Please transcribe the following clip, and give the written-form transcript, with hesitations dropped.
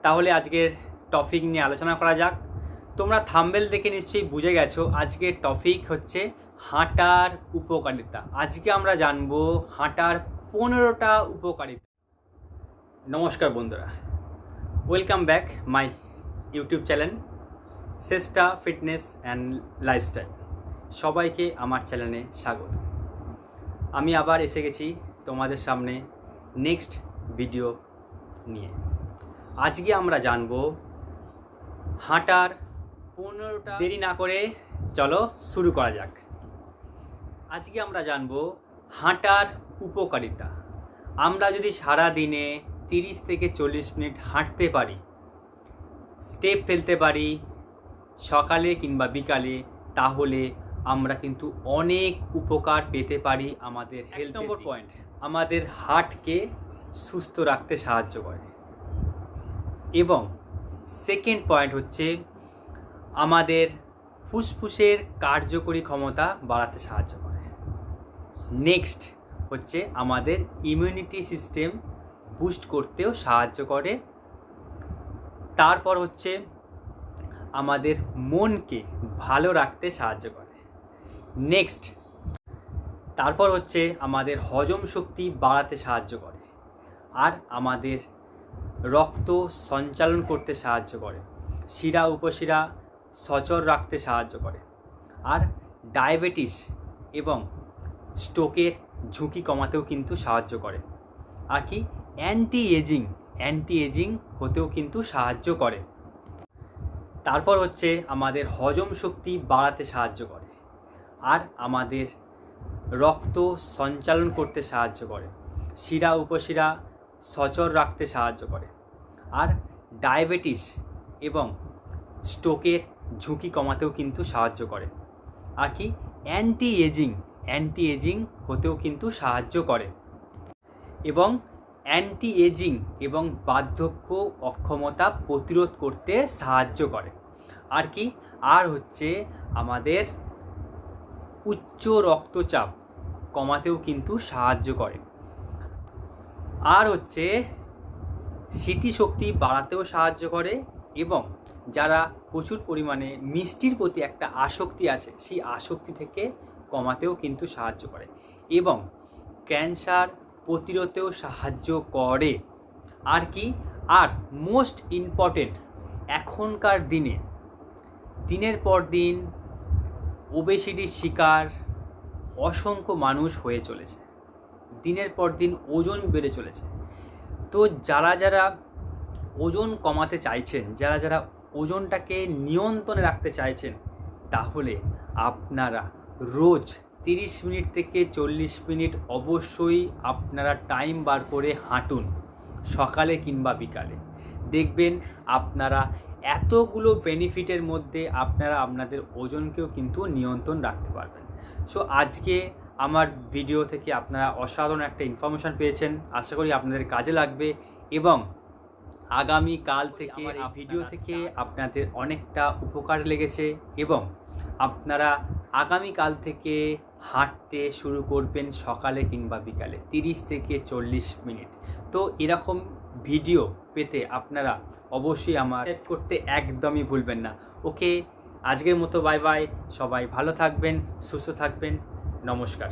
তাহলে আজকের টপিক নিয়ে আলোচনা করা যাক। তোমরা থাম্বনেল দেখে নিশ্চয়ই বুঝে গেছো আজকের টপিক হচ্ছে হাঁটার উপকারিতা। আজকে আমরা জানবো হাঁটার 15টা উপকারিতা। নমস্কার বন্ধুরা, welcome back my YouTube channel Shreshtha fitness and lifestyle. সবাইকে আমার চ্যানেলে স্বাগত। আমি আবার এসে গেছি তোমাদের সামনে নেক্সট ভিডিও নিয়ে। আজকে আমরা জানবো হাঁটার 15টা। দেরি না করে চলো শুরু করা যাক। আজকে আমরা জানবো হাঁটার উপকারিতা। আমরা যদি সারা দিনে 30 থেকে 40 মিনিট হাঁটতে পারি, স্টেপ ফেলতে পারি সকালে কিংবা বিকালে, তাহলে আমরা কিন্তু অনেক উপকার পেতে পারি আমাদের হেলথ। নম্বর পয়েন্ট, আমাদের হার্টকে সুস্থ রাখতে সাহায্য করে। এবং সেকেন্ড পয়েন্ট হচ্ছে আমাদের ফুসফুসের কার্যকরী ক্ষমতা বাড়াতে সাহায্য করে। নেক্সট হচ্ছে আমাদের ইমিউনিটি সিস্টেম বুস্ট করতেও সাহায্য করে। তারপর হচ্ছে আমাদের মনকে ভালো রাখতে সাহায্য করে। নেক্সট তারপর হচ্ছে আমাদের হজম শক্তি বাড়াতে সাহায্য করে, আর আমাদের রক্ত সঞ্চালন করতে সাহায্য করে, শিরা উপশিরা সচল রাখতে সাহায্য করে, আর ডায়াবেটিস এবং স্ট্রোকের ঝুঁকি কমাতেও কিন্তু সাহায্য করে। আর কি অ্যান্টি এজিং হতেও কিন্তু সাহায্য করে। তারপর হচ্ছে আমাদের হজম শক্তি বাড়াতে সাহায্য করে, আর আমাদের রক্ত সঞ্চালন করতে সাহায্য করে, শিরা উপশিরা সচল রাখতে সাহায্য করে, আর ডায়াবেটিস এবং স্ট্রোকের ঝুঁকি কমাতেও কিন্তু সাহায্য করে। আর কি অ্যান্টি এজিং হতেও কিন্তু সাহায্য করে। এবং অ্যান্টি এজিং এবং বার্ধক্য অক্ষমতা প্রতিরোধ করতে সাহায্য করে। আর কি আর হচ্ছে আমাদের উচ্চ রক্তচাপ কমাতেও কিন্তু সাহায্য করে। আর হচ্ছে স্মৃতিশক্তি বাড়াতেও সাহায্য করে। এবং যারা প্রচুর পরিমাণে মিষ্টির প্রতি একটা আসক্তি আছে, সেই আসক্তি থেকে কমাতেও কিন্তু সাহায্য করে। এবং ক্যান্সার প্রতিরোধেও সাহায্য করে। আর কি আর মোস্ট ইম্পর্টেন্ট, এখনকার দিনের পর দিন ওবেসিটির শিকার অসংখ্য মানুষ হয়ে চলেছে। দিনের পর দিন ওজন বেড়ে চলেছে। তো যারা ওজন কমাতে চাইছেন, যারা ওজনটাকে নিয়ন্ত্রণে রাখতে চাইছেন, তাহলে আপনারা রোজ 30 মিনিট থেকে 40 মিনিট অবশ্যই আপনারা টাইম বার করে হাঁটুন, সকালে কিংবা বিকালে। দেখবেন আপনারা এতগুলো বেনিফিটের মধ্যে আপনারা আপনাদের ওজনকেও কিন্তু নিয়ন্ত্রণ রাখতে পারবেন। সো আজকে আমার ভিডিও থেকে আপনারা অসাধারণ একটা ইনফরমেশান পেয়েছেন। আশা করি আপনাদের কাজে লাগবে। এবং আগামীকাল থেকে এই ভিডিও থেকে আপনাদের অনেকটা উপকার লেগেছে, এবং আপনারা আগামীকাল থেকে হাঁটতে শুরু করবেন সকালে কিংবা বিকালে 30 থেকে 40 মিনিট। তো এরকম ভিডিও পেতে আপনারা অবশ্যই আমার সাবস্ক্রাইব করতে একদমই ভুলবেন না। ওকে, আজকের মতো বাই বাই। সবাই ভালো থাকবেন, সুস্থ থাকবেন। নমস্কার।